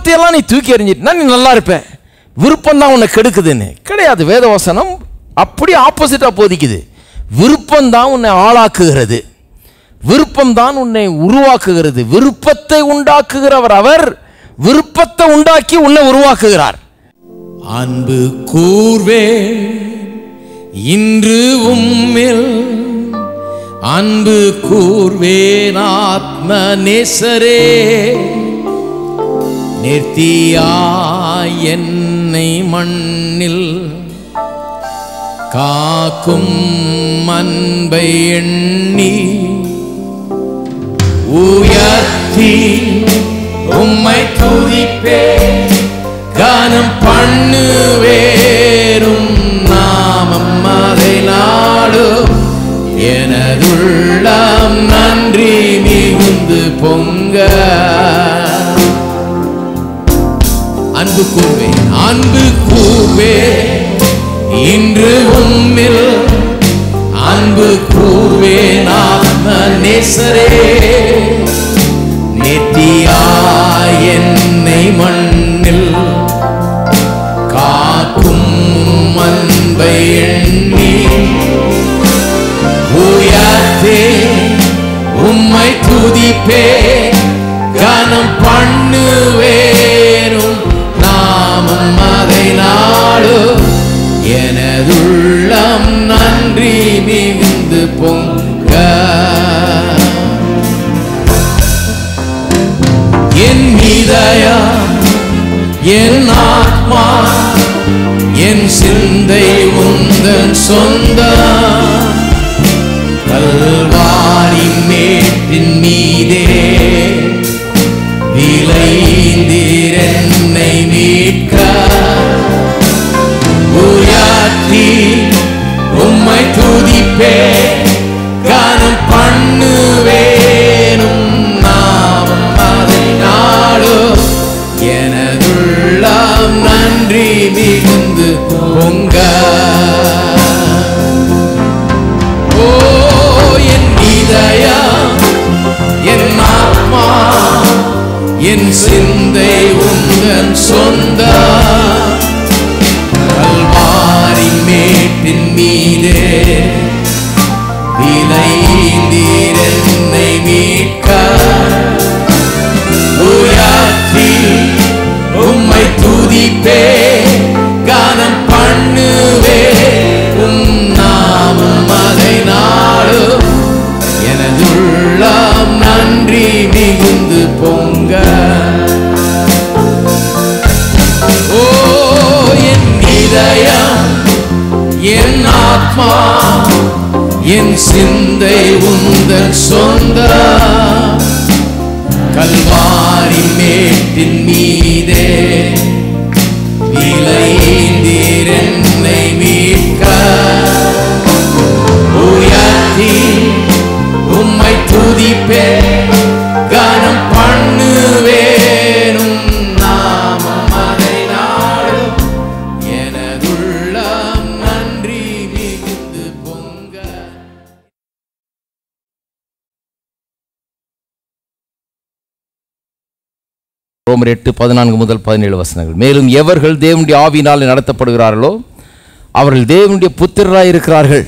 விருப்பத்தையெல்லாம் நீ தூக்கி எறிஞ்சிட்டுனா நீ நல்லா இருப்ப. விருப்பம் தான் உன்னை கெடுக்குதுன்னு கிடையாது. வேதவசனம் அப்படி ஆப்போசிட்டாக போதிக்குது. விருப்பம்தான் உன்னை ஆளாக்குகிறது, விருப்பம்தான் உன்னை உருவாக்குகிறது. விருப்பத்தை உண்டாக்குகிறவர் அவர், விருப்பத்தை உண்டாக்கி உன்னை உருவாக்குகிறார். அன்பு கூர்வே இன்று உம்மில், அன்பு கூர்வேன் ஆத்ம நேசரே, நேர்த்தியாய் என்னை மண்ணில் காக்கும் அன்பை எண்ணி உயர்த்தி உம்மை துதிப்பே, கானம் பண்ணுவேரும் நாமம் அதை நாடும், எனதுள்ளம் நன்றி மிகுந்து பொங்க. அன்பு கூர்வேன், அன்பு கூர்வேன் இன்று உம்மில், அன்பு கூர்வேன் ஆத்ம நேசரே, நேர்த்தியாய் என்னை மண்ணில் காக்கும் அன்பை எண்ணி உயர்த்தே உம்மை துதிப்பே, கனம் பண்ணுவேரும் நாமம் அதை நாடும், எனதுள்ளம் நன்றி மிகுந்து பொங்க. என் இதயம் என் ஆத்மா என் சிந்தை உந்தன் சொந்தம், கல்வாரி மேட்டின் மீதே விளைந்தீர் என்னை மீட்க, உயர்த்தி உம்மை துதிப்பே, கானம் பண்ணுவேனும் நாமம் அதை நாடும், எனதுள்ளம் நன்றி மிகுந்து பொங்க. ஓ என் இதயம் என் ஆத்மா என் சிந்தை உந்தன் சொந்தம், கல்வாரி மேட்டின் மீதே விளைந்தீர் என்னை மீட்க, உயர்த்தி உம்மை துதிப்பே, கானம் பண்ணுவே உம் நாமம் அதை நாடும், எனதுள்ளம் நன்றி மிகுந்து பொங்க. ஓ என் இதயம் என் ஆத்மா என் சிந்தை உந்தன் சொந்தம், கல்வாரி மேட்டின் மீதே விளைந்தீர் என்னை மீட்க, உயர்த்தி உம்மை துதிப்பே, கானம் பண்ணுவேனும் நாமம் அதை நாடும், எனதுள்ளம் நன்றி மிகுந்து பொங்க. ரோமர் 8:14-17 மேலும் எவர்கள் தேவனுடைய ஆவியினால் நடத்தப்படுகிறார்களோ அவர்கள் தேவனுடைய புத்திரராய் இருக்கிறார்கள்.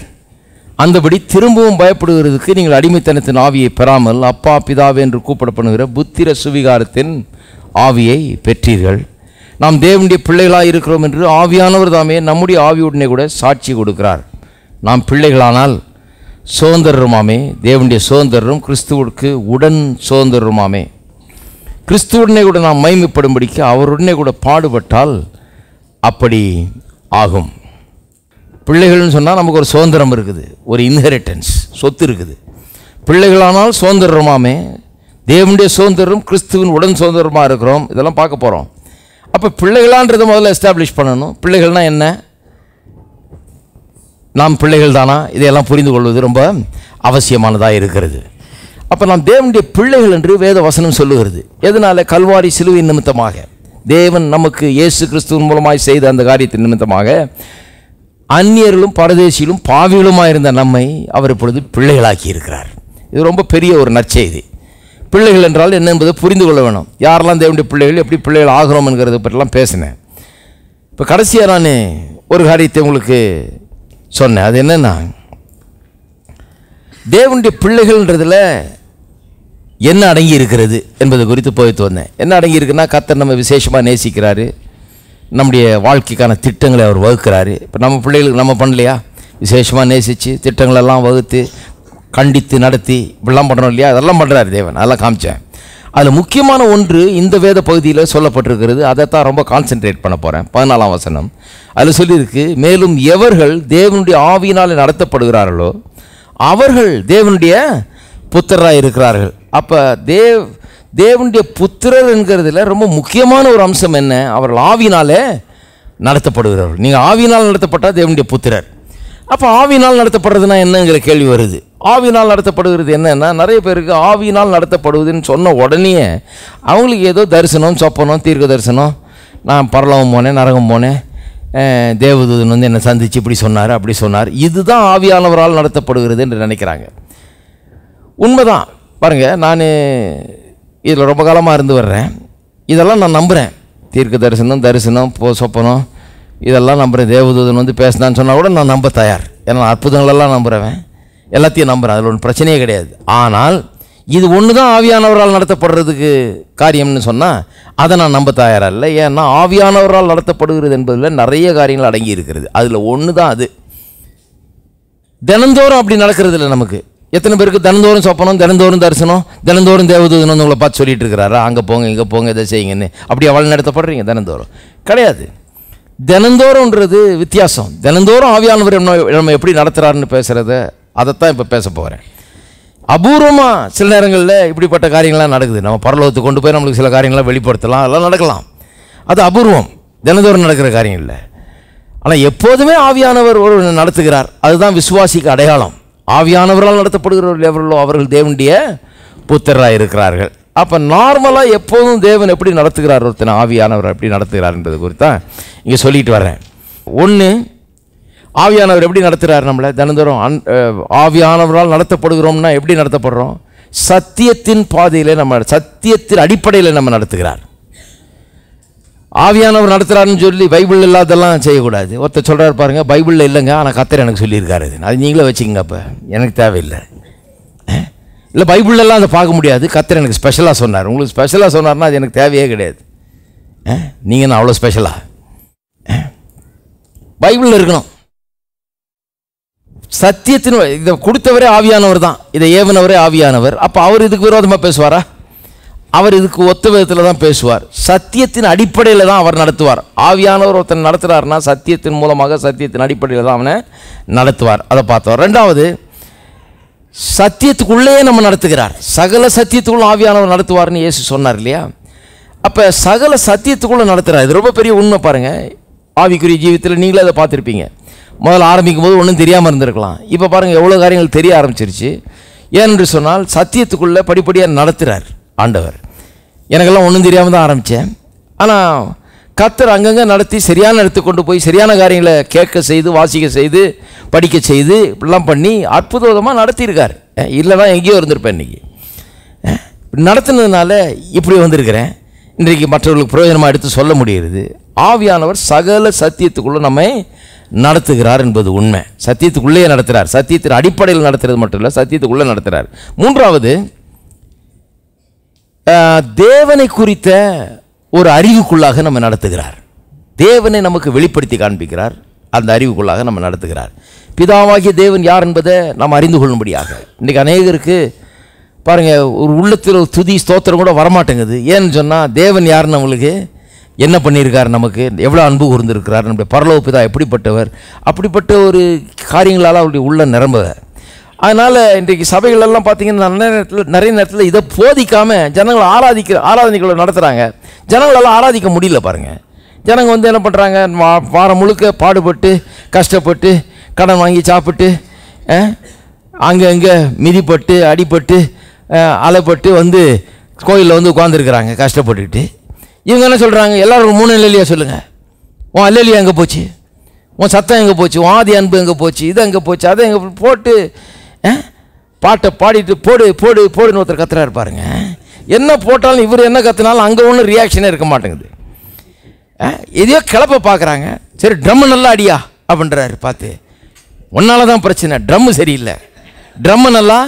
அந்தபடி திரும்பவும் பயப்படுகிறதுக்கு நீங்கள் அடிமைத்தனத்தின் ஆவியை பெறாமல் அப்பா பிதாவே என்று கூப்பிடப்படுகிற புத்திர சுவிகாரத்தின் ஆவியை பெற்றீர்கள். நாம் தேவனுடைய பிள்ளைகளாக இருக்கிறோம் என்று ஆவியானவர் தாமே நம்முடைய ஆவியுடனே கூட சாட்சி கொடுக்கிறார். நாம் பிள்ளைகளானால் சுதந்திரருமாமே, தேவனுடைய சுதந்திரரும் கிறிஸ்துவுக்கு உடன் சுதந்திரருமாமே. கிறிஸ்துவுடனே கூட நாம் மகிமைப்படும்படிக்கு அவருடனே கூட பாடுபட்டால் அப்படி ஆகும். பிள்ளைகள்னு சொன்னால் நமக்கு ஒரு சுதந்திரம் இருக்குது, ஒரு இன்ஹெரிட்டன்ஸ், சொத்து இருக்குது. பிள்ளைகளானால் சுதந்திரமாமே, தேவனுடைய சுதந்திரம் கிறிஸ்துவின் உடன் சுதந்திரமாக இருக்கிறோம். இதெல்லாம் பார்க்க போகிறோம். அப்போ பிள்ளைகளான்றதை முதல்ல எஸ்டாப்ளிஷ் பண்ணணும். பிள்ளைகள்னால் என்ன, நாம் பிள்ளைகள் தானா, இதையெல்லாம் புரிந்து கொள்வது ரொம்ப அவசியமானதாக இருக்கிறது. அப்போ நாம் தேவனுடைய பிள்ளைகள் என்று வேத வசனம் சொல்லுகிறது. எதனால்? கல்வாரி சிலுவை நிமித்தமாக தேவன் நமக்கு இயேசு கிறிஸ்துவின் மூலமாய் செய்த அந்த காரியத்தின் நிமித்தமாக அந்நியர்களும் பரதேசிகளும் பாவிகளுமாக இருந்த நம்மை அவர் இப்பொழுது பிள்ளைகளாக்கி இருக்கிறார். இது ரொம்ப பெரிய ஒரு நற்செய்தி. பிள்ளைகள் என்றால் என்ன என்பதை புரிந்து கொள்ள வேணும். யாரெல்லாம் தேவனுடைய பிள்ளைகள், எப்படி பிள்ளைகள் ஆகிறோம் என்கிறத பற்றிலாம் பேசினேன். இப்போ கடைசியாக நான் ஒரு காரியத்தை உங்களுக்கு சொன்னேன். அது என்னன்னா, தேவனுடைய பிள்ளைகள்ன்றதுல என்ன அடங்கி இருக்கிறது என்பது குறித்து போயிட்டு வந்தேன். என்ன அடங்கி இருக்குன்னா, கர்த்தர் நம்ம விசேஷமாக நேசிக்கிறாரு, நம்முடைய வாழ்க்கைக்கான திட்டங்களை அவர் வகுக்கிறாரு. இப்போ நம்ம பிள்ளைகளுக்கு நம்ம பண்ணலையா, விசேஷமாக நேசித்து திட்டங்களெல்லாம் வகுத்து கண்டித்து நடத்தி இப்படிலாம் பண்ணுறோம் இல்லையா, அதெல்லாம் பண்ணுறாரு தேவன். அதெல்லாம் காமிச்சேன். அதில் முக்கியமான ஒன்று இந்த வேத பகுதியில் சொல்லப்பட்டிருக்கிறது. அதைத்தான் ரொம்ப கான்சென்ட்ரேட் பண்ண போகிறேன். 14ஆம் வசனம் அதில் சொல்லியிருக்கு, மேலும் எவர்கள் தேவனுடைய ஆவியினால் நடத்தப்படுகிறார்களோ அவர்கள் தேவனுடைய புத்திரராக இருக்கிறார்கள். அப்போ தேவனுடைய புத்திரர் என்கிறதுல ரொம்ப முக்கியமான ஒரு அம்சம் என்ன, அவர்கள் ஆவியினாலே நடத்தப்படுகிறார்கள். நீங்கள் ஆவியினால் நடத்தப்பட்டால் தேவனுடைய புத்திரர். அப்போ ஆவியினால் நடத்தப்படுறதுனா என்னங்கிற கேள்வி வருது. ஆவியினால் நடத்தப்படுகிறது என்னன்னா, நிறைய பேருக்கு ஆவியினால் நடத்தப்படுவதுன்னு சொன்ன உடனே அவங்களுக்கு ஏதோ தரிசனம், சொப்பனம், தீர்க்க தரிசனம், நான் பரலோகம் போனேன், நரகம் போனேன், தேவதூதன் வந்து என்னை சந்தித்து இப்படி சொன்னார் அப்படி சொன்னார், இதுதான் ஆவியானவரால் நடத்தப்படுகிறது என்று நினைக்கிறாங்க. உண்மைதான். பாருங்கள், நான் இதில் ரொம்ப காலமாக இருந்து வர்றேன். இதெல்லாம் நான் நம்புகிறேன். தீர்க்க தரிசனம், சொப்பனம் இதெல்லாம் நம்புகிறேன். தேவதூதன் வந்து பேசினான்னு சொன்னால் கூட நான் நம்ப தயார். ஏன்னா அற்புதங்களெல்லாம் நம்புகிறவன், எல்லாத்தையும் நம்புகிறேன். அதில் ஒன்றும் பிரச்சனையே கிடையாது. ஆனால் இது ஒன்று தான் ஆவியானவரால் நடத்தப்படுறதுக்கு காரியம்னு சொன்னால் அதை நான் நம்ப தயாராக இல்லை. ஏன்னா ஆவியானவரால் நடத்தப்படுகிறது என்பதில் நிறைய காரியங்கள் அடங்கி இருக்கிறது. அதில் ஒன்று தான் அது. தினந்தோறும் அப்படி நடக்கிறது இல்லை. நமக்கு எத்தனை பேருக்கு தினந்தோறும் சொப்பனம், தினந்தோறும் தரிசனம், தினந்தோறும் தேவதூதன் வந்து உங்களை பார்த்து சொல்லிட்டு இருக்கிறாரா, அங்கே போங்க இங்கே போங்க இதை செய்யுங்கன்னு, அப்படி அவள் நடத்தப்படுறீங்க? தினந்தோறும் கிடையாது. தினந்தோறும்ன்றது வித்தியாசம். தினந்தோறும் ஆவியானவர் நம்ம எப்படி நடத்துகிறாருன்னு பேசுகிறத அதைத்தான் இப்போ பேச போகிறேன். அபூர்வமாக சில நேரங்களில் இப்படிப்பட்ட காரியங்கள்லாம் நடக்குது. நம்ம பரலோகத்துக்கு கொண்டு போய் நம்மளுக்கு சில காரியங்கள்லாம் வெளிப்படுத்தலாம், அதெல்லாம் நடக்கலாம். அது அபூர்வம், தினந்தோறும் நடக்கிற காரியம் இல்லை. ஆனால் எப்போதுமே ஆவியானவர் ஒரு நடத்துகிறார். அதுதான் விசுவாசிக்கு அடையாளம். ஆவியானவரால் நடத்தப்படுகிறவர்கள் எவர்களோ அவர்கள் தேவனுடைய புத்திரராக இருக்கிறார்கள். அப்போ நார்மலாக எப்போதும் தேவன் எப்படி நடத்துகிறார், ஒருத்தனை ஆவியானவர் எப்படி நடத்துகிறார் என்பது குறித்து தான் இங்கே சொல்லிட்டு வரேன். ஒன்று, ஆவியானவர் எப்படி நடத்துகிறார் நம்மளை தினந்தோறும். ஆவியானவரால் நடத்தப்படுகிறோம்னா எப்படி நடத்தப்படுறோம், சத்தியத்தின் பாதையில் நம்ம, சத்தியத்தின் அடிப்படையில் நம்ம நடத்துகிறார். ஆவியானவர் நடத்துகிறாருன்னு சொல்லி பைபிள் இல்லாதெல்லாம் செய்யக்கூடாது. ஒருத்தர் சொல்கிறார் பாருங்கள், பைபிளில் இல்லைங்க ஆனால் கர்த்தர் எனக்கு சொல்லியிருக்காரு, அது நீங்களே வச்சுக்கோங்க, அப்போ எனக்கு தேவையில்லை. இல்லை பைபிளெல்லாம் அதை பார்க்க முடியாது, கர்த்தர் எனக்கு ஸ்பெஷலாக சொன்னார். உங்களுக்கு ஸ்பெஷலாக சொன்னார்னா அது எனக்கு தேவையே கிடையாது. நீங்கள் நான் அவ்வளோ ஸ்பெஷலாக பைபிளில் இருக்கணும். சத்தியத்தின் இதை கொடுத்தவரே ஆவியானவர் தான், இதை ஏவனவரே ஆவியானவர். அப்போ அவர் இதுக்கு விரோதமாக பேசுவாரா? அவர் இதுக்கு ஒத்த விதத்தில் தான் பேசுவார். சத்தியத்தின் அடிப்படையில் தான் அவர் நடத்துவார். ஆவியானவர் ஒருத்தன் நடத்துகிறார்னா சத்தியத்தின் மூலமாக, சத்தியத்தின் அடிப்படையில் தான் அவனை நடத்துவார். அதை பார்த்தோம். ரெண்டாவது, சத்தியத்துக்குள்ளேயே நம்ம நடத்துகிறார். சகல சத்தியத்துக்குள்ள ஆவியானவர் நடத்துவார்னு இயேசு சொன்னார் இல்லையா? அப்போ சகல சத்தியத்துக்குள்ளே நடத்துகிறார். இது ரொம்ப பெரிய உண்மை. பாருங்கள், ஆவிக்குரிய ஜீவிதத்தில் நீங்களே அதை பார்த்துருப்பீங்க. முதல்ல ஆரம்பிக்கும் போது ஒன்றும் தெரியாமல் இருந்திருக்கலாம். இப்போ பாருங்கள் எவ்வளோ காரியங்கள் தெரிய ஆரம்பிச்சிருச்சு. ஏனென்று சொன்னால் சத்தியத்துக்குள்ளே படிப்படியாக நடத்துகிறார் ஆண்டவர். எனக்கெல்லாம் ஒன்றும் தெரியாமல் தான் ஆரம்பித்தேன். ஆனால் கர்த்தர் அங்கங்கே நடத்தி சரியான இடத்துக்கு கொண்டு போய் சரியான காரியங்களை கேட்க செய்து, வாசிக்க செய்து, படிக்க செய்து, இப்படிலாம் பண்ணி அற்புதமாக நடத்தியிருக்கார். இல்லைனா எங்கேயோ இருந்திருப்பேன். இன்றைக்கி நடத்தினதுனால இப்படி வந்திருக்கிறேன். இன்றைக்கு மற்றவர்களுக்கு பிரயோஜனமாக எடுத்து சொல்ல முடிகிறது. ஆவியானவர் சகல சத்தியத்துக்குள்ளே நம்மை நடத்துகிறார் என்பது உண்மை. சத்தியத்துக்குள்ளேயே நடத்துகிறார். சத்தியத்தின் அடிப்படையில் நடத்துறது மட்டும் இல்லை, சத்தியத்துக்குள்ளே நடத்துகிறார். மூன்றாவது, தேவனை குறித்த ஒரு அறிவுக்குள்ளாக நம்ம நடத்துகிறார். தேவனை நமக்கு வெளிப்படுத்தி காண்பிக்கிறார். அந்த அறிவுக்குள்ளாக நம்ம நடத்துகிறார். பிதாவாகிய தேவன் யார் என்பதை நாம் அறிந்து கொள்ளும்படியாக. இன்றைக்கி அநேகருக்கு பாருங்கள், ஒரு உள்ளத்தில் ஒரு துதி ஸ்தோத்திரம் கூட வரமாட்டேங்குது. ஏன்னு சொன்னால் தேவன் யாருன்னு நம்மளுக்கு என்ன பண்ணியிருக்கார், நமக்கு எவ்வளோ அன்பு கூர்ந்திருக்கிறார், நம்முடைய பரலோக பிதா எப்படிப்பட்டவர், அப்படிப்பட்ட ஒரு காரியங்களால் அவருடைய உள்ள நிரம்ப. அதனால் இன்றைக்கு சபைகளெல்லாம் பார்த்திங்கன்னா நிறைய நேரத்தில் இதை போதிக்காமல் ஜனங்களை ஆராதனைகளை நடத்துகிறாங்க. ஜனங்களெல்லாம் ஆராதிக்க முடியல. பாருங்கள், ஜனங்க வந்து என்ன பண்ணுறாங்க, வாரம் முழுக்க பாடுபட்டு கஷ்டப்பட்டு கடன் வாங்கி சாப்பிட்டு அங்கே மிதிப்பட்டு அடிப்பட்டு அலைப்பட்டு வந்து கோயிலில் வந்து உட்காந்துருக்குறாங்க கஷ்டப்பட்டுக்கிட்டு. இவங்க என்ன சொல்கிறாங்க, எல்லோரும் 3 அல்லேலியா சொல்லுங்கள். உன் அல்லேலியா எங்கே போச்சு, உன் சத்தம் எங்கே போச்சு, உன் ஆதி அன்பு எங்கே போச்சு, இது எங்கே போச்சு, அதை எங்கே போட்டு பாட்டை பாடிட்டு போடு போடு போடுன்னு ஒருத்தர் கத்துறாரு பாருங்க. என்ன போட்டாலும் இவர் என்ன கற்றுனாலும் அங்கே ஒன்றும் ரியாக்ஷனே இருக்க மாட்டேங்குது. எதையோ கிளப்ப பார்க்குறாங்க. சரி ட்ரம்மு நல்லா அடியா அப்படின்றாரு. பார்த்து ஒன்னால தான் பிரச்சனை, ட்ரம்மு சரியில்லை, ட்ரம்மு நல்லா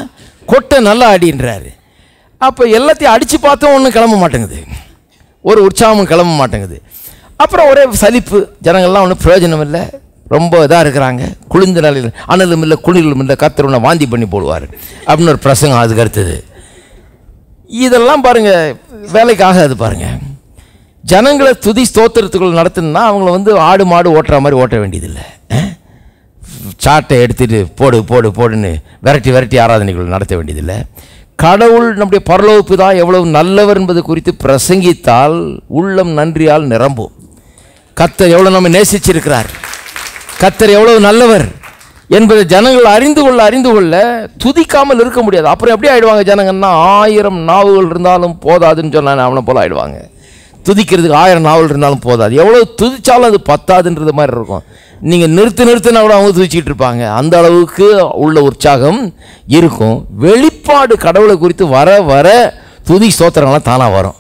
கொட்டை நல்லா அடின்றாரு. அப்போ எல்லாத்தையும் அடித்து பார்த்தோம் ஒன்றும் கிளம்ப மாட்டேங்குது, ஒரு உற்சாகமும் கிளம்ப மாட்டேங்குது. அப்புறம் ஒரே சலிப்பு, ஜனங்கள்லாம் ஒன்றும் பிரயோஜனம் இல்லை, ரொம்ப இதாக இருக்கிறாங்க, குளிர்ந்த நிலையில் அனலும் இல்லை குளிரும் இல்லை, கர்த்தர் ஒன்று வாந்தி பண்ணி போடுவார் அப்படின்னு ஒரு பிரசங்கம். அதுக்கு அடுத்தது இதெல்லாம் பாருங்கள் வேலைக்கு ஆகாது. பாருங்கள், ஜனங்களை துதி ஸ்தோத்திரத்துக்குள்ள நடத்தணும்னா அவங்கள ஆடு மாடு ஓட்டுற மாதிரி ஓட்ட வேண்டியதில்லை. சாட்டை எடுத்துகிட்டு போடு போடு போடுன்னு விரட்டி விரட்டி ஆராதனைகள் நடத்த வேண்டியதில்லை. கடவுள் நம்முடைய பரலோக பிதா எவ்வளவு நல்லவர் என்பது குறித்து பிரசங்கித்தால் உள்ளம் நன்றியால் நிரம்பும். கர்த்தர் எவ்வளோ நம்ம நேசிச்சிருக்கிறார், கர்த்தர் எவ்வளவு நல்லவர் என்பதை ஜனங்கள் அறிந்து கொள்ள துதிக்காமல் இருக்க முடியாது. அப்புறம் எப்படி ஆயிடுவாங்க ஜனங்கன்னா, 1000 நாவுகள் இருந்தாலும் போதாதுன்னு சொன்னாங்க, அவனை போல ஆயிடுவாங்க. துதிக்கிறதுக்கு 1000 நாவல் இருந்தாலும் போதாது, எவ்வளோ துதிச்சாலும் அது பத்தாதுன்றது மாதிரி இருக்கும். நீங்கள் நிறுத்தினா கூட அவங்க துதிச்சிக்கிட்டு இருப்பாங்க. அந்த அளவுக்கு உள்ள உற்சாகம் இருக்கும். வெளிப்பாடு கடவுளை குறித்து வர வர துதி ஸ்தோத்திரங்கள்லாம் தானாக வரும்.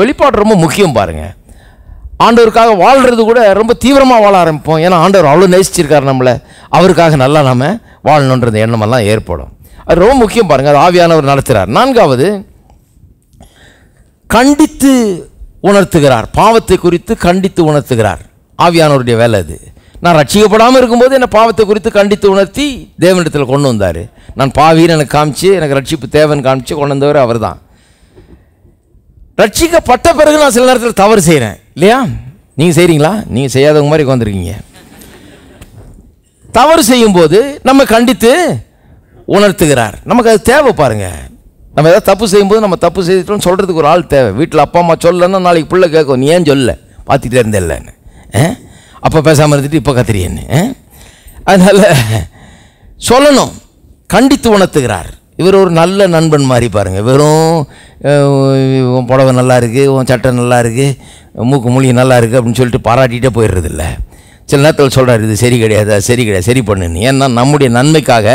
வெளிப்பாடு ரொம்ப முக்கியம். பாருங்கள், ஆண்டவருக்காக வாழ்கிறது கூட ரொம்ப தீவிரமாக வாழ ஆரம்பிப்போம். ஏன்னா ஆண்டவர் அவ்வளோ நேசிச்சிருக்கார் நம்மளை, அவருக்காக நல்லா நம்ம வாழணுன்றது எண்ணமெல்லாம் ஏற்படும். அது ரொம்ப முக்கியம். பாருங்கள், அது ஆவியானவர் நடத்துகிறார். 4வது, கண்டித்து உணர்த்துகிறார். பாவத்தை குறித்து கண்டித்து உணர்த்துகிறார். ஆவியானவருடைய வேலை அது. நான் ரட்சிக்கப்படாமல் இருக்கும்போது என்னை பாவத்தை குறித்து கண்டித்து உணர்த்தி தேவனிடத்தில் கொண்டு வந்தார். நான் பாவின்னு எனக்கு காமிச்சு, எனக்கு ரட்சிப்பு தேவன் காமிச்சு கொண்டு வந்தவர் அவர் தான். ரட்சிக்கப்பட்ட பிறகு நான் சில நேரத்தில் தவறு செய்கிறேன் இல்லையா? நீங்கள் செய்கிறீங்களா? நீங்கள் செய்யாதவங்க மாதிரி உட்காந்துருக்கீங்க. தவறு செய்யும்போது நம்ம கண்டித்து உணர்த்துகிறார். நமக்கு அது தேவை. பாருங்கள், நம்ம ஏதாவது தப்பு செய்யும்போது நம்ம தப்பு செய்துட்டோம்னு சொல்கிறதுக்கு ஒரு ஆள் தேவை. வீட்டில் அப்பா அம்மா சொல்லலைன்னா நாளைக்கு பிள்ளை கேட்கும், நீ ஏன் சொல்ல, பார்த்துக்கிட்டே இருந்தேன்லன்னு. அப்போ பேசாமல் இருந்துட்டு இப்போ கத்திரியன்னு. அதனால் சொல்லணும், கண்டித்து உணர்த்துகிறார். இவர் ஒரு நல்ல நண்பன் மாதிரி. பாருங்கள், வெறும் உன் புடவை நல்லா இருக்குது, உன் சட்டை நல்லா இருக்குது, மூக்கு மொழி நல்லா இருக்குது அப்படின்னு சொல்லிட்டு பாராட்டிகிட்டே போயிடுறதில்ல. சில நேரத்தில் சொல்கிறார், இது சரி கிடையாது, அது சரி கிடையாது, சரி பண்ணுன்னு. ஏன்னா நம்முடைய நன்மைக்காக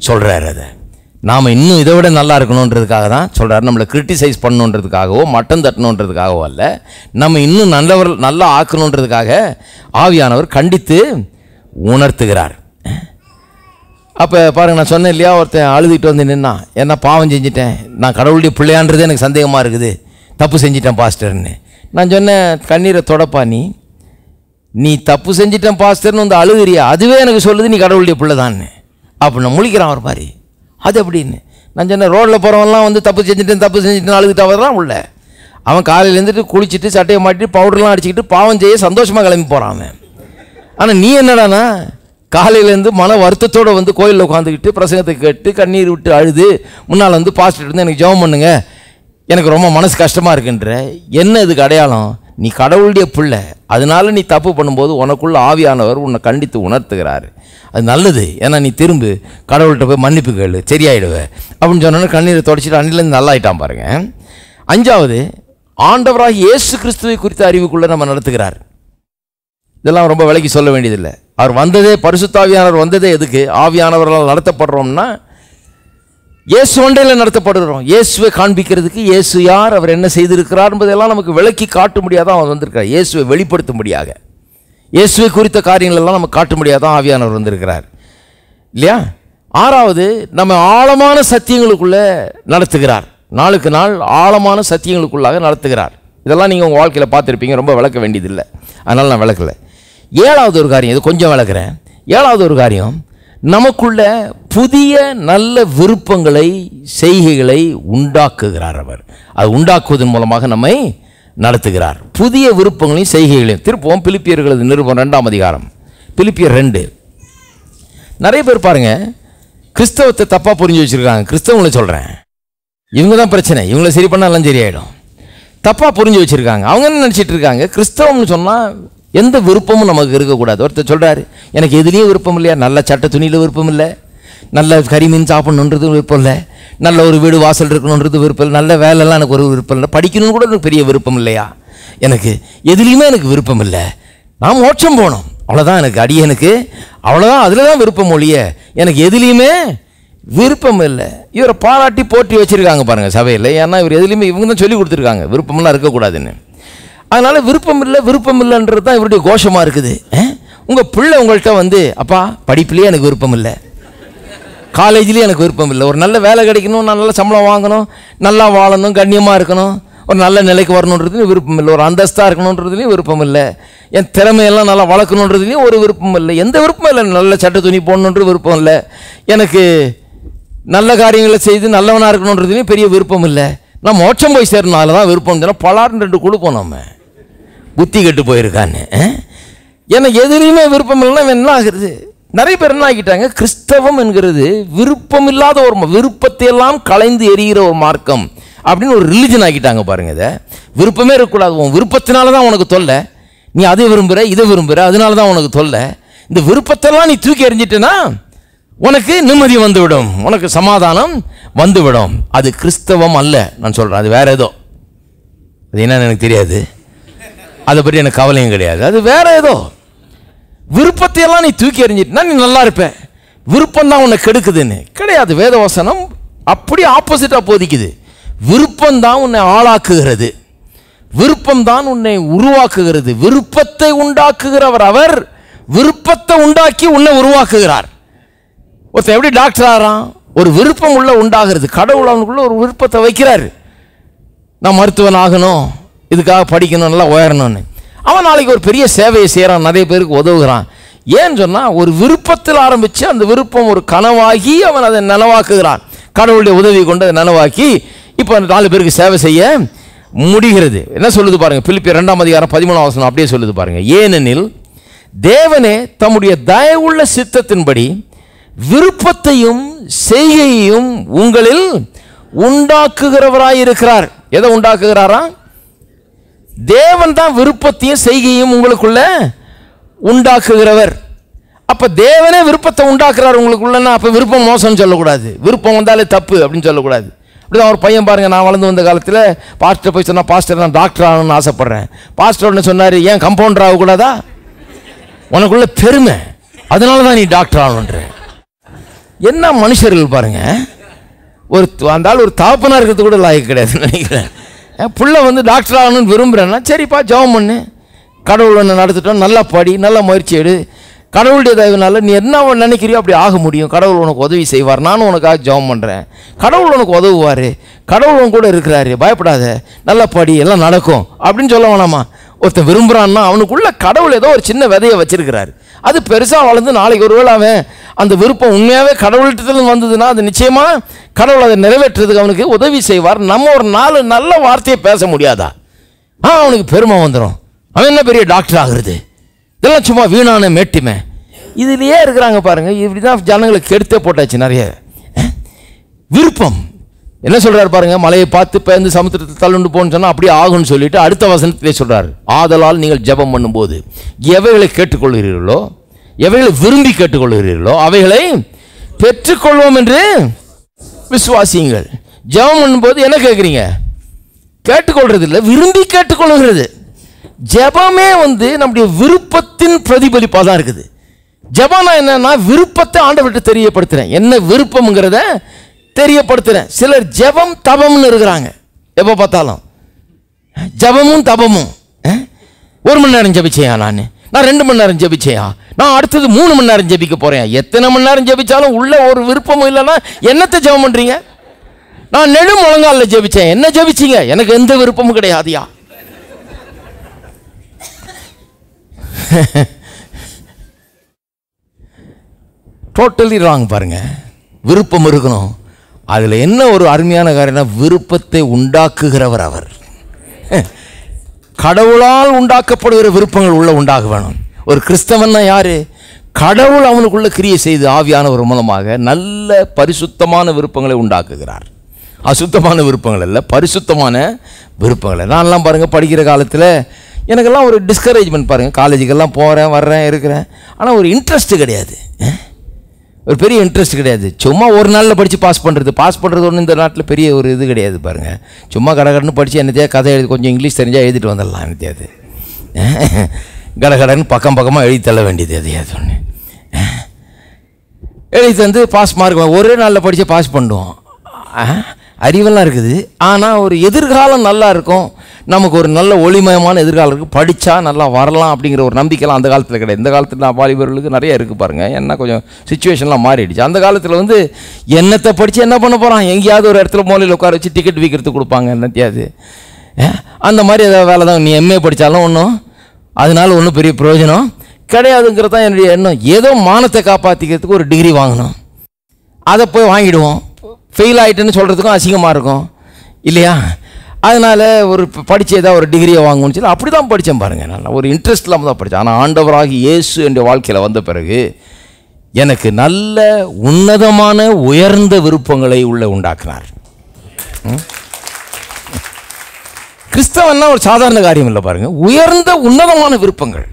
சொல்கிறார். அதை நாம் இன்னும் இதை விட நல்லா இருக்கணுன்றதுக்காக தான் சொல்கிறார். நம்மளை கிரிட்டிசைஸ் பண்ணணுன்றதுக்காகவோ மட்டம் தட்டணுன்றதுக்காகவோ அல்ல, நம்ம இன்னும் நல்லா ஆக்கணுன்றதுக்காக ஆவியானவர் கண்டித்து உணர்த்துகிறார். அப்போ பாருங்கள், நான் சொன்னேன் இல்லையா, ஒருத்தன் அழுதுகிட்டு வந்து நின்னா, என்ன பாவம் செஞ்சிட்டேன், நான் கடவுளுடைய பிள்ளையான்றதே எனக்கு சந்தேகமாக இருக்குது, தப்பு செஞ்சிட்டேன் பாஸ்டர்னு. நான் சொன்னேன், கண்ணீரை தொடப்பா, நீ தப்பு செஞ்சிட்டேன் பாஸ்டர்னு வந்து அழுகிறியா, அதுவே எனக்கு சொல்லுது நீ கடவுளுடைய பிள்ளை தான்னு. அப்போ நான் முழிக்கிறான் ஒரு மாதிரி. அது எப்படின்னு நான் சொன்னேன், ரோட்டில் போகிறவன்லாம் வந்து தப்பு செஞ்சுட்டேன் அழுதுட்டு அவர்தான் உள்ள. அவன் காலையில் எழுந்துட்டு குளிச்சுட்டு சட்டையை மாட்டிட்டு பவுடர்லாம் அடிச்சுக்கிட்டு பாவம் செய்ய சந்தோஷமாக கிளம்பி போகிறான் அவன். ஆனால் நீ என்னடானா காலையிலேருந்து மன வருத்தத்தோடு வந்து கோயிலில் உட்காந்துக்கிட்டு பிரசங்கத்தை கேட்டு கண்ணீர் விட்டு அழுது முன்னால் வந்து பாஸ்டர் இருந்து எனக்கு ஜெபம் பண்ணுங்க, எனக்கு ரொம்ப மனசு கஷ்டமாக இருக்குன்ற. என்ன இதுக்கு அடையாளம்? நீ கடவுளுடைய பிள்ளை, அதனால நீ தப்பு பண்ணும்போது உனக்குள்ள ஆவியானவர் உன்னை கண்டித்து உணர்த்துகிறாரு. அது நல்லது. ஏன்னா நீ திரும்ப கடவுள்கிட்ட போய் மன்னிப்பு கேளு, சரியாயிடுவே அப்படின்னு சொன்னோன்னே கண்ணீரை தொடச்சிட்டு அன்னிலேருந்து நல்லா ஆகிட்டான். பாருங்கள். 5வது, ஆண்டவராக இயேசு கிறிஸ்துவை குறித்த அறிவுக்குள்ளே நம்ம நடத்துகிறார். இதெல்லாம் ரொம்ப விலைக்கு சொல்ல வேண்டியதில்லை. அவர் வந்ததே, பரிசுத்த ஆவியானவர் வந்ததே எதுக்கு? ஆவியானவர்களால் நடத்தப்படுறோம்னா இயேசு ஒன்றையில் நடத்தப்படுகிறோம். இயேசுவை காண்பிக்கிறதுக்கு, இயேசு யார், அவர் என்ன செய்திருக்கிறார் என்பதெல்லாம் நமக்கு விளக்கி காட்ட முடியாதான் அவர் வந்திருக்கிறார். இயேசுவை வெளிப்படுத்த முடியாத, இயேசுவை குறித்த காரியங்கள் எல்லாம் நம்ம காட்ட முடியாதான் ஆவியானவர் வந்திருக்கிறார் இல்லையா? 6வது, நம்ம ஆழமான சத்தியங்களுக்குள்ளே நடத்துகிறார். நாளுக்கு நாள் ஆழமான சத்தியங்களுக்குள்ளாக நடத்துகிறார். இதெல்லாம் நீங்கள் உங்கள் வாழ்க்கையில் பார்த்துருப்பீங்க, ரொம்ப விளக்க வேண்டியதில்லை, அதனால் நான் விளக்கலை. 7வது ஒரு காரியம், இது கொஞ்சம் விளக்குறேன். 7வது ஒரு காரியம், நமக்குள்ள புதிய நல்ல விருப்பங்களை செய்கைகளை உண்டாக்குகிறார். அவர் அது உண்டாக்குவதன் மூலமாக நம்மை நடத்துகிறார். புதிய விருப்பங்களையும் செய்கைகளையும். திருப்பவும் பிலிப்பியர்களது நிருபம் 2ஆம் அதிகாரம், பிலிப்பியர் 2. நிறைய பேர் பாருங்க கிறிஸ்தவத்தை தப்பாக புரிஞ்சு வச்சுருக்காங்க. கிறிஸ்தவங்களை சொல்கிறேன், இவங்க தான் பிரச்சனை, இவங்களை சரி பண்ணாலும் சரியாயிடும். தப்பாக புரிஞ்சு வச்சுருக்காங்க. அவங்க என்ன நினச்சிட்டு இருக்காங்க, கிறிஸ்தவம்னு சொன்னால் எந்த விருப்பமும் நமக்கு இருக்கக்கூடாது. ஒருத்தர் சொல்கிறாரு, எனக்கு எதுலேயும் விருப்பம் இல்லையா, நல்ல சட்ட துணியில் விருப்பம் இல்லை, நல்ல கறிமீன் சாப்பிடணுன்றது விருப்பம் இல்லை, நல்ல ஒரு வீடு வாசல் இருக்கணுன்றது விருப்பம் இல்லை, நல்ல வேலைலாம் எனக்கு ஒரு விருப்பம் இல்லை, படிக்கணும்னு கூட எனக்கு பெரிய விருப்பம் இல்லையா, எனக்கு எதுலேயுமே எனக்கு விருப்பம் இல்லை, நான் மோட்சம் போகணும் அவ்வளோதான் எனக்கு, அடியனுக்கு அவ்வளோதான், அதில் தான் விருப்பம் ஒழிய எனக்கு எதுலேயுமே விருப்பம் இல்லை. இவரை பாராட்டி போட்டி வச்சுருக்காங்க பாருங்கள் சபையில். ஏன்னா இவர் எதுலேயுமே இவங்க தான் சொல்லி கொடுத்துருக்காங்க விருப்பமெல்லாம் இருக்கக்கூடாதுன்னு. அதனால் விருப்பம் இல்லைன்றது தான் இவருடைய கோஷமாக இருக்குது. உங்கள் பிள்ளை உங்கள்கிட்ட வந்து, அப்பா படிப்புலேயே எனக்கு விருப்பம் இல்லை, காலேஜ்லேயும் எனக்கு விருப்பம் இல்லை, ஒரு நல்ல வேலை கிடைக்கணும், நான் நல்ல சம்பளம் வாங்கணும், நல்லா வாழணும், கண்ணியமாக இருக்கணும், ஒரு நல்ல நிலைக்கு வரணுன்றதுலையும் விருப்பம் இல்லை, ஒரு அந்தஸ்தாக இருக்கணுன்றதுலையும் விருப்பம் இல்லை, என் திறமையெல்லாம் நல்லா வளர்க்கணுன்றதுலையும் ஒரு விருப்பம் இல்லை, எந்த விருப்பம் இல்லை, நல்ல சட்ட துணி போடணுன்ற விருப்பம் இல்லை, எனக்கு நல்ல காரியங்களை செய்து நல்லவனாக இருக்கணுன்றதுலையும் பெரிய விருப்பம் இல்லை, நான் மோட்சம் போய் சேரனால தான் விருப்பம். பலார்னு 2 கொடுப்போம், நம்ம புத்தி கெட்டு போயிருக்கான்னு. ஏன்னா எதுலேயுமே விருப்பம் இல்லைன்னா என்ன ஆகுறது? நிறைய பேர் என்ன ஆகிட்டாங்க, கிறிஸ்தவம் என்கிறது விருப்பம் இல்லாத ஒரு விருப்பத்தையெல்லாம் கலைந்து எரிகிற ஒரு மார்க்கம் அப்படின்னு ஒரு ரிலிஜன் ஆக்கிட்டாங்க பாருங்க. இதை விருப்பமே இருக்கக்கூடாது, உன் விருப்பத்தினால தான் உனக்கு தொல்லை, நீ அதை விரும்புகிற இதை விரும்புகிற அதனால தான் உனக்கு தொல்லை, இந்த விருப்பத்தெல்லாம் நீ தூக்கி எறிஞ்சிட்டேன்னா உனக்கு நிம்மதி வந்துவிடும், உனக்கு சமாதானம் வந்துவிடும். அது கிறிஸ்தவம் அல்ல நான் சொல்கிறேன், அது வேற ஏதோ, அது என்னன்னு எனக்கு தெரியாது, அதை பற்றி எனக்கு கவலையும் கிடையாது, அது வேற ஏதோ. விருப்பத்தையெல்லாம் நீ தூக்கி எறிஞ்சிட்டுனா நீ நல்லா இருப்ப, விருப்பம் தான் உன்னை கெடுக்குதுன்னு கிடையாது. வேதவசனம் அப்படி ஆப்போசிட்டாக போதிக்குது. விருப்பம் தான் உன்னை ஆளாக்குகிறது, விருப்பம் தான் உன்னை உருவாக்குகிறது. விருப்பத்தை உண்டாக்குகிறவர் அவர், விருப்பத்தை உண்டாக்கி உன்னை உருவாக்குகிறார். ஒருத்தன் எப்படி டாக்டர் ஆகிறான்? ஒரு விருப்பம் உள்ள உண்டாகிறது. கடவுள் அவனுக்குள்ள ஒரு விருப்பத்தை வைக்கிறார், நான் மருத்துவன் ஆகணும், இதுக்காக படிக்கணும், நல்லா உயரணும்னு. அவன் நாளைக்கு ஒரு பெரிய சேவையை செய்கிறான், நிறைய பேருக்கு உதவுகிறான். ஏன்னு சொன்னால் ஒரு விருப்பத்தில் ஆரம்பித்து அந்த விருப்பம் ஒரு கனவாகி அவன் அதை நனவாக்குகிறான். கடவுளுடைய உதவி கொண்டு அதை நனவாக்கி இப்போ 4 பேருக்கு சேவை செய்ய முடிகிறது. என்ன சொல்லுது பாருங்க, பிலிப்பியர் 2:13 அப்படியே சொல்லுது பாருங்க. ஏனெனில் தேவனே தம்முடைய தயவுள்ள சித்தத்தின்படி விருப்பத்தையும் செய்கையையும் உங்களில் உண்டாக்குகிறவராயிருக்கிறார். எதை உண்டாக்குகிறாரா? தேவன் தான் விருப்பத்தையும் செய்கையும் உங்களுக்குள்ள உண்டாக்குகிறவர். அப்ப தேவனே விருப்பத்தை உண்டாக்குறார் உங்களுக்குள்ளன்னா அப்ப விருப்பம் மோசம்னு சொல்லக்கூடாது, விருப்பம் வந்தாலே தப்பு அப்படின்னு சொல்லக்கூடாது. அப்படிதான் ஒரு பையன் பாருங்க, நான் வளர்ந்து வந்த காலத்தில் பாஸ்டர் போய் சொன்னா, பாஸ்டர் நான் டாக்டர் ஆகணும்னு ஆசைப்படுறேன். பாஸ்டர் ஒன்று சொன்னார், ஏன் கம்பவுண்டர் ஆகக்கூடாதா? உனக்குள்ள பெருமை, அதனால தான் நீ டாக்டர் ஆகணுன்ற. என்ன மனுஷர்கள் பாருங்க. ஒரு அந்த ஆள் ஒரு தாப்பனா இருக்கிறது கூட லாய்க்கு கிடையாதுன்னு நினைக்கிறேன். புள்ள வந்து டாக்டர் ஆகணும்னு விரும்புகிறேன்னா சரிப்பா ஜெபம் பண்ணு, கடவுள் ஒன்று நடத்திட்டோம், நல்லா படி, நல்லா முயற்சி எடு, கடவுளுடைய தயவுனால நீ என்ன நினைக்கிறியோ அப்படி ஆக முடியும், கடவுள் உனக்கு உதவி செய்வார், நானும் உனக்காக ஜெபம் பண்ணுறேன், கடவுள் உனக்கு உதவுவார், கடவுள் உன் கூட இருக்கிறாரு, பயப்படாத, நல்லா படி, எல்லாம் நடக்கும் அப்படின்னு சொல்ல வேணாமா? ஒருத்தன் விரும்புகிறான்னா அவனுக்குள்ள கடவுள் ஏதோ ஒரு சின்ன விதையை வச்சிருக்கிறாரு. அது பெருசாக வளர்ந்து நாளைக்கு ஒருவேளை அவன் அந்த விருப்பம் உண்மையாகவே கடவுள்கிட்ட வந்ததுன்னா அது நிச்சயமாக கடவுள் அதை நிறைவேற்றுறதுக்கு அவனுக்கு உதவி செய்வார். நம்ம ஒரு 4 நல்ல வார்த்தையை பேச முடியாதா? அவனுக்கு பெருமை வந்துடும், அவன் என்ன பெரிய டாக்டர் ஆகுறது, இதெல்லாம் சும்மா வீணான மேட்டிமை. இதுலேயே இருக்கிறாங்க பாருங்க. இப்படி தான் ஜனங்களுக்கு கெடுத்தே போட்டாச்சு நிறைய. விருப்பம் என்ன சொல்றாரு பாருங்க, மலையை பார்த்து பேர்ந்து சமுத்திரத்தில் தள்ளுண்டு போன்னு சொன்னா அப்படியே ஆகும்னு சொல்லிட்டு அடுத்த வசனத்திலே சொல்றாரு, ஆதலால் நீங்கள் ஜெபம் பண்ணும்போது எவைகளை கேட்டுக்கொள்கிறீர்களோ, எவைகளை விரும்பி கேட்டுக்கொள்கிறீர்களோ அவைகளை பெற்றுக்கொள்வோம் என்று விசுவாசியுங்கள். ஜெபம் பண்ணும்போது என்ன கேட்குறீங்க? கேட்டுக்கொள்றது இல்லை, விரும்பி கேட்டுக்கொள்கிறது. ஜெபமே வந்து நம்முடைய விருப்பத்தின் பிரதிபலிப்பாக தான் இருக்குது. ஜெபம்னா என்னன்னா விருப்பத்தை ஆண்டவர்கிட்ட தெரியப்படுத்துறேன், என்ன விருப்பம்ங்கிறத தெரியப்படுத்துறேன். சிலர் ஜெபம் தபம்னு இருக்கிறாங்க, எப்போ பார்த்தாலும் ஜெபமும் தபமும். 1 மணி நேரம் ஜெபிச்சேயா, நான் 2 மணி நேரம் ஜெபிச்சேயா, நான் அடுத்தது 3 மணி நேரம் ஜெபிக்க போறேன். எத்தனை மணி நேரம் ஜெபிச்சாலும் உள்ள ஒரு விருப்பமும் இல்லைன்னா என்னத்தை ஜெபம் பண்றீங்க? நான் நெடு முழங்காலில் ஜெபிச்சேன், என்ன ஜெபிச்சீங்க? எனக்கு எந்த விருப்பமும் கிடையாதுயா. டோட்டலி ராங் பாருங்க. விருப்பம் இருக்கணும். அதில் என்ன ஒரு அருமையான காரியம்னா விருப்பத்தை உண்டாக்குகிறவர் அவர். கடவுளால் உண்டாக்கப்படுகிற விருப்பங்கள் உள்ள உண்டாக வேணும். ஒரு கிறிஸ்தவன்னா யாரு? கடவுள் அவனுக்குள்ள கிரியை செய்து ஆவியானவர் மூலமாக நல்ல பரிசுத்தமான விருப்பங்களை உண்டாக்குகிறார். அசுத்தமான விருப்பங்கள் இல்லை, பரிசுத்தமான விருப்பங்களை. நான்லாம் பாருங்க படிக்கிற காலத்தில் எனக்கெல்லாம் ஒரு டிஸ்கரேஜ்மெண்ட் பாருங்க. காலேஜுக்கெல்லாம் போகிறேன் வர்றேன் இருக்கிறேன், ஆனால் ஒரு இன்ட்ரெஸ்ட் கிடையாது, ஒரு பெரிய இன்ட்ரெஸ்ட் கிடையாது. சும்மா ஒரு நாளில் படித்து பாஸ் பண்ணுறது ஒன்று இந்த நாட்டில் பெரிய ஒரு இது கிடையாது பாருங்கள். சும்மா கடகடன்னு படித்து என்னத்தையா கதை எழுதி கொஞ்சம் இங்கிலீஷ் தெரிஞ்சால் எழுதிட்டு வந்துடலாம், என்னத்தையாது கடகடன்னு பக்கமாக எழுதி தள்ள வேண்டியது எதையாது ஒன்று. எழுதி தந்து பாஸ் மார்க் ஒரே நாளில் படித்து பாஸ் பண்ணுவோம். அறிவெல்லாம் இருக்குது, ஆனால் ஒரு எதிர்காலம் நல்லா இருக்கும், நமக்கு ஒரு நல்ல ஒளிமயமான எதிர்காலம் இருக்குது, படித்தா நல்லா வரலாம் அப்படிங்கிற ஒரு நம்பிக்கைலாம் அந்த காலத்தில் கிடையாது. இந்த காலத்தில் வாலிபர்களுக்கு நிறைய இருக்குது பாருங்கள். என்ன கொஞ்சம் சுச்சுவேஷன்லாம் மாறிடுச்சு. அந்த காலத்தில் வந்து என்னத்தை படித்து என்ன பண்ண போகிறான், எங்கேயாவது ஒரு இடத்துல மூலையில் உட்கார வச்சு டிக்கெட் விற்கிறதுக்கு கொடுப்பாங்க, என்னத்தையாவது அந்த மாதிரி ஏதாவது வேலை தான். நீ எம்ஏ படித்தாலும் ஒன்றும் அதனால ஒன்றும் பெரிய பிரயோஜனம் கிடையாதுங்கிறது தான் என்னுடைய எண்ணம். ஏதோ மானத்தை காப்பாற்றிக்கிறதுக்கு ஒரு டிகிரி வாங்கணும், அதை போய் வாங்கிடுவோம். ஃபெயில் ஆகிட்டுன்னு சொல்கிறதுக்கும் அசிங்கமாக இருக்கும் இல்லையா? அதனால் ஒரு படித்து ஏதாவது ஒரு டிகிரியை வாங்கணும்னு சொல்லி அப்படி தான் படித்தேன் பாருங்கள். நல்லா ஒரு இன்ட்ரெஸ்ட் இல்லாமல் தான் படித்தேன். ஆனால் ஆண்டவராகி இயேசு என்ற வாழ்க்கையில் வந்த பிறகு எனக்கு நல்ல உன்னதமான உயர்ந்த விருப்பங்களை உண்டாக்கினார். கிறிஸ்தவன்னா ஒரு சாதாரண காரியம் இல்லை பாருங்கள். உயர்ந்த உன்னதமான விருப்பங்கள்.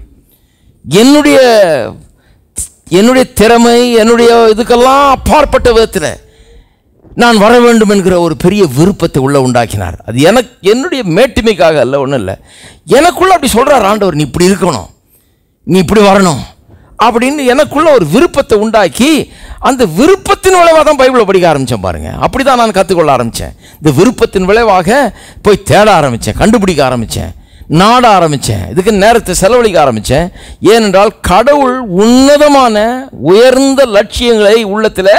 என்னுடைய திறமை என்னுடைய இதுக்கெல்லாம் அப்பாற்பட்ட விதத்தில் நான் வர வேண்டும் என்கிற ஒரு பெரிய விருப்பத்தை உண்டாக்கினார். அது என்னுடைய மேட்டுமைக்காக அல்ல, ஒன்றும் இல்லை, எனக்குள்ள அப்படி சொல்கிறார் ஆண்டவர், நீ இப்படி இருக்கணும், நீ இப்படி வரணும் அப்படின்னு எனக்குள்ள ஒரு விருப்பத்தை உண்டாக்கி, அந்த விருப்பத்தின் விளைவாக தான் பைபிளை படிக்க ஆரம்பித்தேன் பாருங்கள். அப்படி தான் நான் கற்றுக்கொள்ள ஆரம்பித்தேன். இந்த விருப்பத்தின் விளைவாக போய் தேட ஆரம்பித்தேன், கண்டுபிடிக்க ஆரம்பித்தேன், நாட ஆரம்பித்தேன், இதுக்கு நேரத்தை செலவழிக்க ஆரம்பித்தேன். ஏனென்றால் கடவுள் உன்னதமான உயர்ந்த லட்சியங்களை உள்ளத்தில்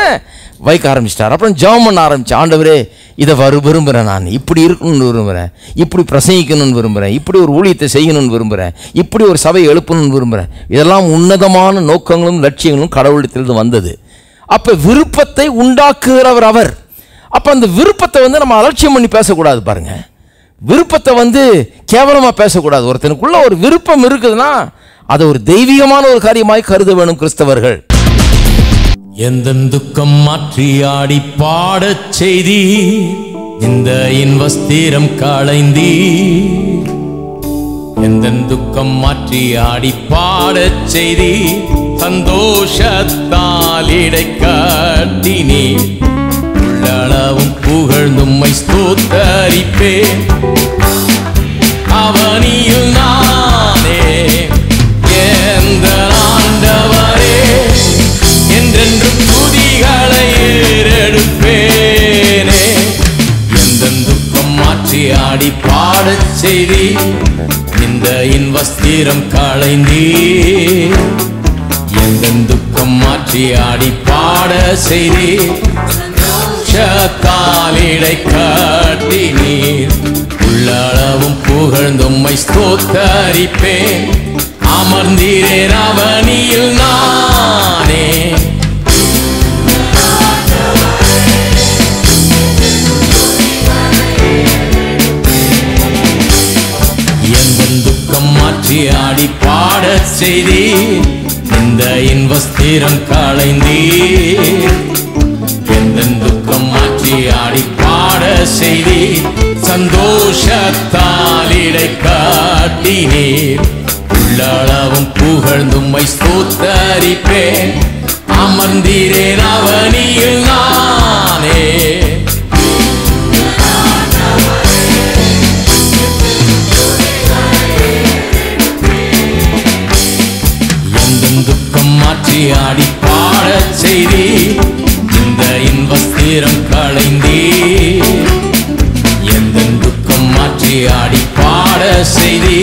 வைக்க ஆரம்பிச்சிட்டார். அப்புறம் ஜெபம் பண்ண ஆரம்பித்தேன். ஆண்டவரே, இதை விரும்புகிறேன், நான் இப்படி இருக்கணும்னு விரும்புகிறேன், இப்படி பிரசங்கிக்கணும்னு விரும்புகிறேன், இப்படி ஒரு ஊழியத்தை செய்யணும்னு விரும்புகிறேன், இப்படி ஒரு சபையை எழுப்பணும்னு விரும்புகிறேன். இதெல்லாம் உன்னதமான நோக்கங்களும் லட்சியங்களும் கடவுளத்திலிருந்து வந்தது. அப்போ விருப்பத்தை உண்டாக்குகிறவர் அவர். அப்போ அந்த விருப்பத்தை வந்து நம்ம அலட்சியம் பண்ணி பேசக்கூடாது பாருங்கள். விருப்பத்தை கேவலமாக பேசக்கூடாது. ஒருத்தனுக்குள்ள ஒரு விருப்பம் இருக்குதுன்னா அதை ஒரு தெய்வீகமான ஒரு காரியமாய் கருத வேணும் கிறிஸ்தவர்கள். எந்த துக்கம் மாற்றி ஆடி பாடச் செய்தி, இந்த இன்வஸ்திரம் களைந்தி. எந்த துக்கம் மாற்றி ஆடி பாடச் செய்தி, சந்தோஷத்தால் இடை கட்டினே. உள்ளளவும் புகழ்ந்தும்மை ஸ்தோத்தரிப்பேன். அவனியில் நானே எந்த ஆண்டவரே, என்றென்றும் துதிகளை ஏறெடுப்பேனே. எந்த துக்கம் மாற்றி ஆடி பாடச் செய்தி, இந்த இன்வஸ்திரம் களைந்தி. எந்த துக்கம் மாற்றி ஆடி பாட செய்தி, காலிடை காட்டினீர். உள்ளளவும் புகழ்ந்தும்மை ஸ்தோத்தரிப்பேன். அமர்ந்தீரேன் அவனியில் நானே. எந்த துக்கம் மாற்றி ஆடி பாடச் செய்தி, இந்த இன்வஸ்திரம் களைந்தீர். எந்த துக்கம் மாற்றி ஆடி பாட செய்தி, சந்தோஷத்தால் இடை காட்டினீர். உள்ளளவும் புகழ்ந்தும்மை ஸ்தோத்தரிப்பேன். அமர்ந்தீரேன் அவனியில் நானே. எந்த துக்கம் மாற்றி ஆடி பாட செய்தி, இந்த இன்வஸ்திரம் களைந்தி. எந்த துக்கம் மாற்றி ஆடி பாட செய்தி,